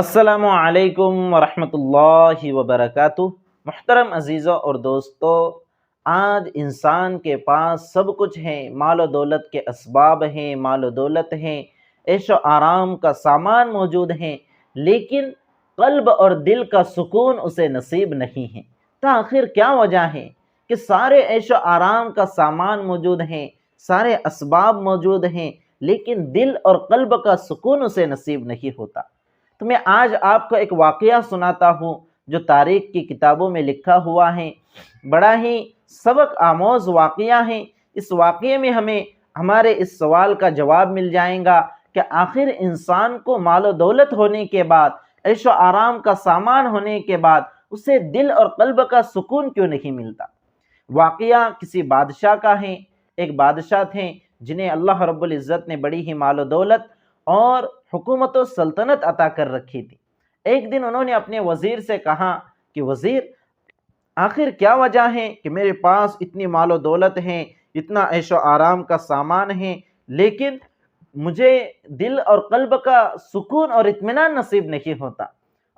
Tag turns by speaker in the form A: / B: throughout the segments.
A: السلام علیکم ورحمۃ اللہ وبرکاتہ۔ محترم عزیزوں اور دوستو، آج انسان کے پاس سب کچھ ہے، مال و دولت کے اسباب ہیں، مال و دولت ہیں، عیش و آرام کا سامان موجود ہیں، لیکن قلب اور دل کا سکون اسے نصیب نہیں ہے۔ تو آخر کیا وجہ ہے کہ سارے عیش و آرام کا سامان موجود ہیں، سارے اسباب موجود ہیں، لیکن دل اور قلب کا سکون اسے نصیب نہیں ہوتا؟ تو میں آج آپ کو ایک واقعہ سناتا ہوں جو تاریخ کی کتابوں میں لکھا ہوا ہے۔ بڑا ہی سبق آموز واقعہ ہے۔ اس واقعے میں ہمیں ہمارے اس سوال کا جواب مل جائے گا کہ آخر انسان کو مال و دولت ہونے کے بعد، عیش و آرام کا سامان ہونے کے بعد اسے دل اور قلب کا سکون کیوں نہیں ملتا۔ واقعہ کسی بادشاہ کا ہے۔ ایک بادشاہ تھے جنہیں اللہ رب العزت نے بڑی ہی مال و دولت اور حکومت و سلطنت عطا کر رکھی تھی۔ ایک دن انہوں نے اپنے وزیر سے کہا کہ وزیر، آخر کیا وجہ ہے کہ میرے پاس اتنی مال و دولت ہے، اتنا عیش و آرام کا سامان ہے، لیکن مجھے دل اور قلب کا سکون اور اطمینان نصیب نہیں ہوتا؟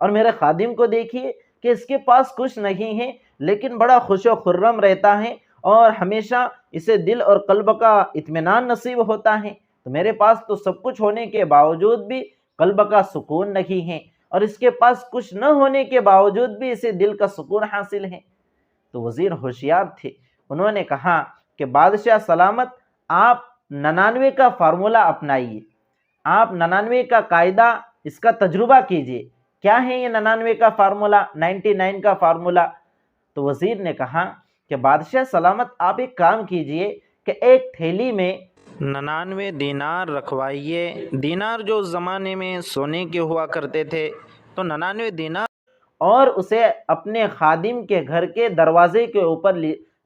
A: اور میرے خادم کو دیکھیے کہ اس کے پاس کچھ نہیں ہے، لیکن بڑا خوش و خرم رہتا ہے اور ہمیشہ اسے دل اور قلب کا اطمینان نصیب ہوتا ہے۔ تو میرے پاس تو سب کچھ ہونے کے باوجود بھی قلب کا سکون نہیں ہے، اور اس کے پاس کچھ نہ ہونے کے باوجود بھی اسے دل کا سکون حاصل ہے۔ تو وزیر ہوشیار تھے، انہوں نے کہا کہ بادشاہ سلامت، آپ 99 کا فارمولہ اپنائیے، آپ 99 کا قاعدہ، اس کا تجربہ کیجئے۔ کیا ہے یہ 99 کا فارمولہ، 99 کا فارمولہ؟ تو وزیر نے کہا کہ بادشاہ سلامت، آپ ایک کام کیجئے کہ ایک تھیلی میں 99 دینار رکھوائیے۔ دینار جو اس زمانے میں سونے کے ہوا کرتے تھے، تو 99 دینار، اور اسے اپنے خادم کے گھر کے دروازے کے اوپر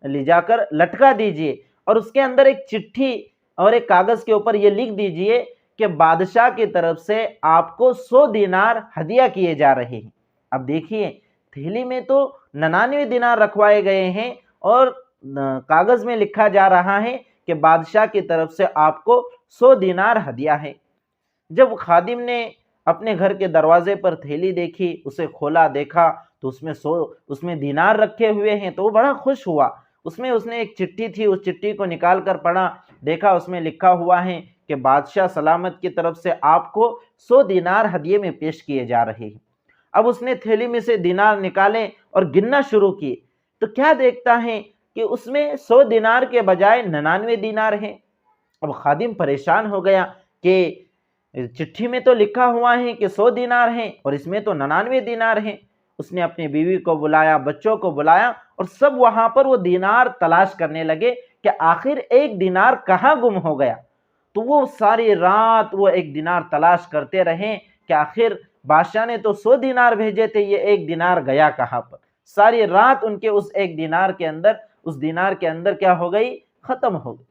A: لے جا کر لٹکا دیجئے، اور اس کے اندر ایک چٹھی اور ایک کاغذ کے اوپر یہ لکھ دیجئے کہ بادشاہ کی طرف سے آپ کو 100 دینار ہدیہ کیے جا رہے ہیں۔ اب دیکھیے، تھیلی میں تو 99 دینار رکھوائے گئے ہیں اور کاغذ میں لکھا جا رہا ہے کہ بادشاہ کی طرف سے آپ کو 100 دینار ہدیہ ہے۔ جب خادم نے اپنے گھر کے دروازے پر تھیلی دیکھی، اسے کھولا، دیکھا تو اس میں دینار رکھے ہوئے ہیں، تو وہ بڑا خوش ہوا۔ اس نے ایک چٹھی تھی، اس چٹھی کو نکال کر پڑھا، دیکھا اس میں لکھا ہوا ہے کہ بادشاہ سلامت کی طرف سے آپ کو 100 دینار ہدیے میں پیش کیے جا رہے ہیں۔ اب اس نے تھیلی میں سے دینار نکالے اور گننا شروع کیے، تو کیا دیکھتا ہے کہ اس میں 100 دینار کے بجائے 99 دینار ہیں۔ اب خادم پریشان ہو گیا کہ چٹھی میں تو لکھا ہوا ہے کہ 100 دینار ہیں اور اس میں تو 99 دینار ہیں۔ اس نے اپنی بیوی کو بلایا، بچوں کو بلایا، اور سب وہاں پر وہ دینار تلاش کرنے لگے کہ آخر ایک دینار کہاں گم ہو گیا۔ تو وہ ساری رات وہ ایک دینار تلاش کرتے رہے کہ آخر بادشاہ نے تو 100 دینار بھیجے تھے، یہ ایک دینار گیا کہاں پر۔ ساری رات ان کے اس دینار کے اندر کیا ہو گئی؟ ختم ہو گئی۔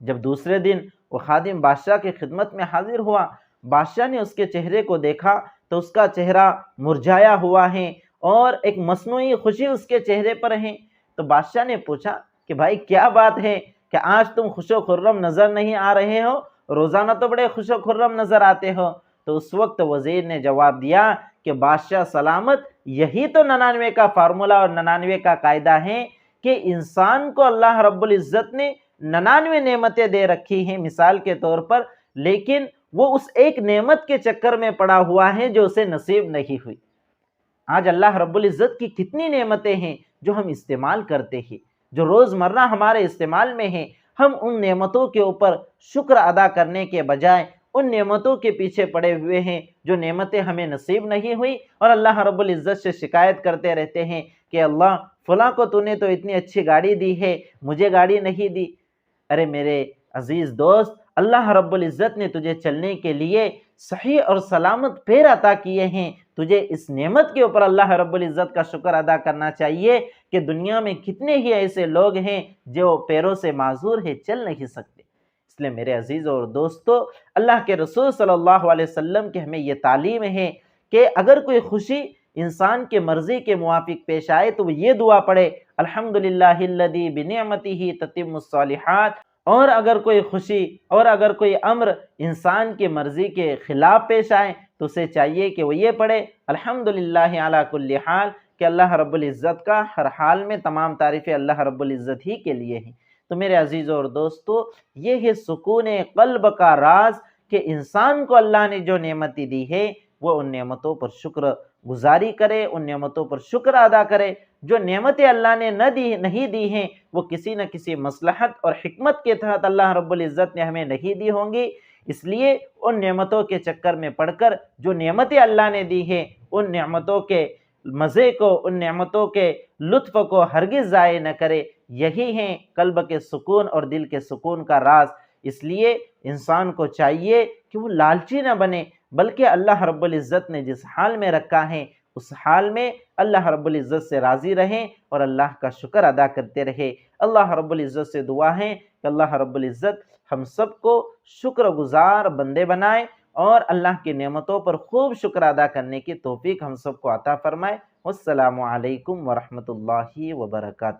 A: جب دوسرے دن وہ خادم بادشاہ کی خدمت میں حاضر ہوا، بادشاہ نے اس کے چہرے کو دیکھا تو اس کا چہرہ مرجھایا ہوا ہے اور ایک مصنوعی خوشی اس کے چہرے پر ہے۔ تو بادشاہ نے پوچھا کہ بھائی کیا بات ہے کہ آج تم خوش و خرم نظر نہیں آ رہے ہو؟ روزانہ تو بڑے خوش و خرم نظر آتے ہو۔ تو اس وقت وزیر نے جواب دیا کہ بادشاہ سلامت، یہی تو 99 کا فارمولہ اور 99 کا قاعدہ ہے کہ انسان کو اللہ رب العزت نے 99 نعمتیں دے رکھی ہیں مثال کے طور پر، لیکن وہ اس ایک نعمت کے چکر میں پڑا ہوا ہے جو اسے نصیب نہیں ہوئی۔ آج اللہ رب العزت کی کتنی نعمتیں ہیں جو ہم استعمال کرتے ہیں، جو روزمرہ ہمارے استعمال میں ہیں۔ ہم ان نعمتوں کے اوپر شکر ادا کرنے کے بجائے ان نعمتوں کے پیچھے پڑے ہوئے ہیں جو نعمتیں ہمیں نصیب نہیں ہوئی، اور اللہ رب العزت سے شکایت کرتے رہتے ہیں کہ اللہ فلاں کو تو نے تو اتنی اچھی گاڑی دی ہے، مجھے گاڑی نہیں دی۔ ارے میرے عزیز دوست، اللہ رب العزت نے تجھے چلنے کے لیے صحیح اور سلامت پیر عطا کیے ہیں۔ تجھے اس نعمت کے اوپر اللہ رب العزت کا شکر ادا کرنا چاہیے کہ دنیا میں کتنے ہی ایسے لوگ ہیں جو پیروں سے معذور ہیں، چل نہیں سکتے۔ اس لیے میرے عزیزوں اور دوستو، اللہ کے رسول صلی اللہ علیہ وسلم کی ہمیں یہ تعلیم ہے کہ اگر کوئی خوشی انسان کے مرضی کے موافق پیش آئے تو وہ یہ دعا پڑھے، الحمدللہ الذی بنعمتہ تتم الصالحات، اور اگر کوئی خوشی اور اگر کوئی امر انسان کی مرضی کے خلاف پیش آئے تو اسے چاہیے کہ وہ یہ پڑھے الحمدللہ علی کل حال، کہ اللہ رب العزت کا ہر حال میں تمام تعریفیں اللہ رب العزت ہی کے لیے ہیں۔ تو میرے عزیزوں اور دوستو، یہ ہے سکون قلب کا راز کہ انسان کو اللہ نے جو نعمتیں دی ہے وہ ان نعمتوں پر شکر گزاری کرے، ان نعمتوں پر شکر ادا کرے۔ جو نعمتیں اللہ نے نہیں دی ہیں وہ کسی نہ کسی مصلحت اور حکمت کے تحت اللہ رب العزت نے ہمیں نہیں دی ہوں گی، اس لیے ان نعمتوں کے چکر میں پڑھ کر جو نعمتیں اللہ نے دی ہیں ان نعمتوں کے مزے کو، ان نعمتوں کے لطف کو ہرگز ضائع نہ کرے۔ یہی ہیں قلب کے سکون اور دل کے سکون کا راز۔ اس لیے انسان کو چاہیے کہ وہ لالچی نہ بنے، بلکہ اللہ رب العزت نے جس حال میں رکھا ہے اس حال میں اللہ رب العزت سے راضی رہیں اور اللہ کا شکر ادا کرتے رہے۔ اللہ رب العزت سے دعا ہے کہ اللہ رب العزت ہم سب کو شکر گزار بندے بنائے اور اللہ کی نعمتوں پر خوب شکر ادا کرنے کی توفیق ہم سب کو عطا فرمائے۔ والسلام علیکم ورحمۃ اللہ وبرکاتہ۔